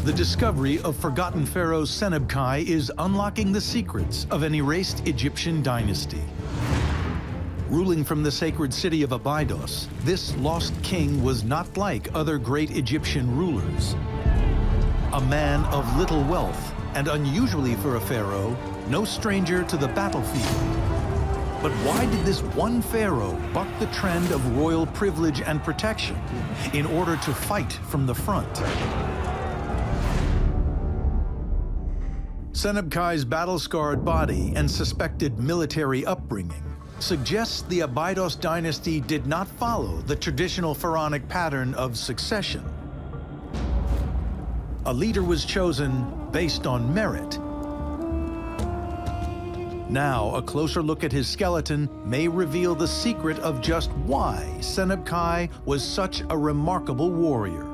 The discovery of forgotten pharaoh Senebkay is unlocking the secrets of an erased Egyptian dynasty. Ruling from the sacred city of Abydos, this lost king was not like other great Egyptian rulers. A man of little wealth, and unusually for a pharaoh, no stranger to the battlefield. But why did this one pharaoh buck the trend of royal privilege and protection in order to fight from the front? Senebkay's battle-scarred body and suspected military upbringing suggests the Abydos dynasty did not follow the traditional pharaonic pattern of succession. A leader was chosen based on merit. Now, a closer look at his skeleton may reveal the secret of just why Senebkay was such a remarkable warrior.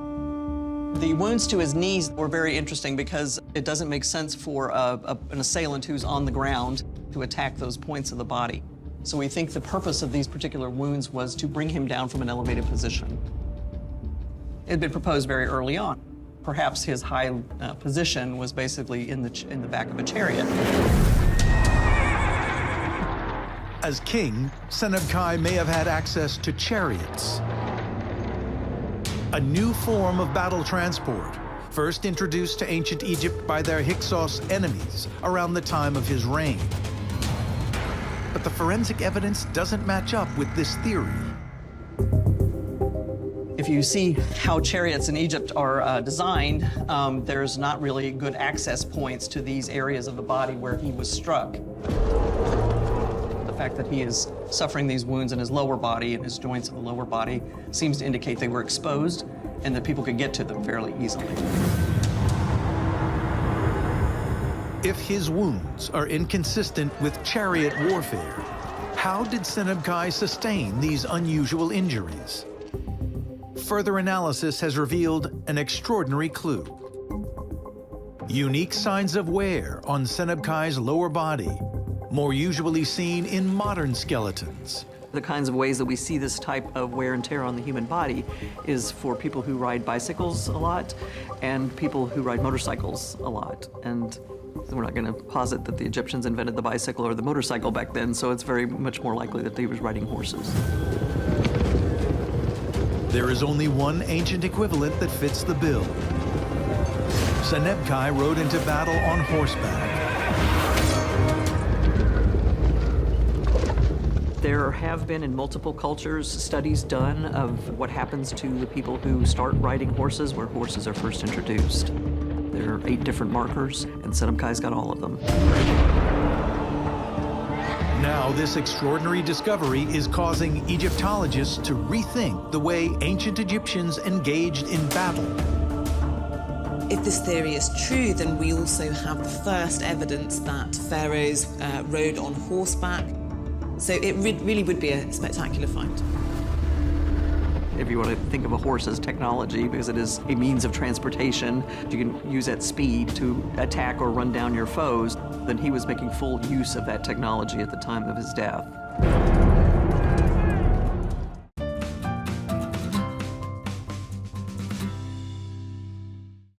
The wounds to his knees were very interesting because it doesn't make sense for an assailant who's on the ground to attack those points of the body. So we think the purpose of these particular wounds was to bring him down from an elevated position. It had been proposed very early on. Perhaps his high position was basically in the back of a chariot. As king, Senebkay may have had access to chariots, a new form of battle transport, first introduced to ancient Egypt by their Hyksos enemies around the time of his reign. But the forensic evidence doesn't match up with this theory. If you see how chariots in Egypt are designed, there's not really good access points to these areas of the body where he was struck. The fact that he is suffering these wounds in his lower body and his joints of the lower body seems to indicate they were exposed and that people could get to them fairly easily. If his wounds are inconsistent with chariot warfare, how did Senebkay sustain these unusual injuries? Further analysis has revealed an extraordinary clue. Unique signs of wear on Senebkay's lower body, more usually seen in modern skeletons. The kinds of ways that we see this type of wear and tear on the human body is for people who ride bicycles a lot and people who ride motorcycles a lot. And we're not going to posit that the Egyptians invented the bicycle or the motorcycle back then, so it's very much more likely that he was riding horses. There is only one ancient equivalent that fits the bill. Senebkay rode into battle on horseback. There have been in multiple cultures studies done of what happens to the people who start riding horses where horses are first introduced. There are 8 different markers, and Senebkay's got all of them. Now, this extraordinary discovery is causing Egyptologists to rethink the way ancient Egyptians engaged in battle. If this theory is true, then we also have the first evidence that pharaohs rode on horseback. So it really would be a spectacular find. If you want to think of a horse as technology, because it is a means of transportation, you can use that speed to attack or run down your foes, then he was making full use of that technology at the time of his death.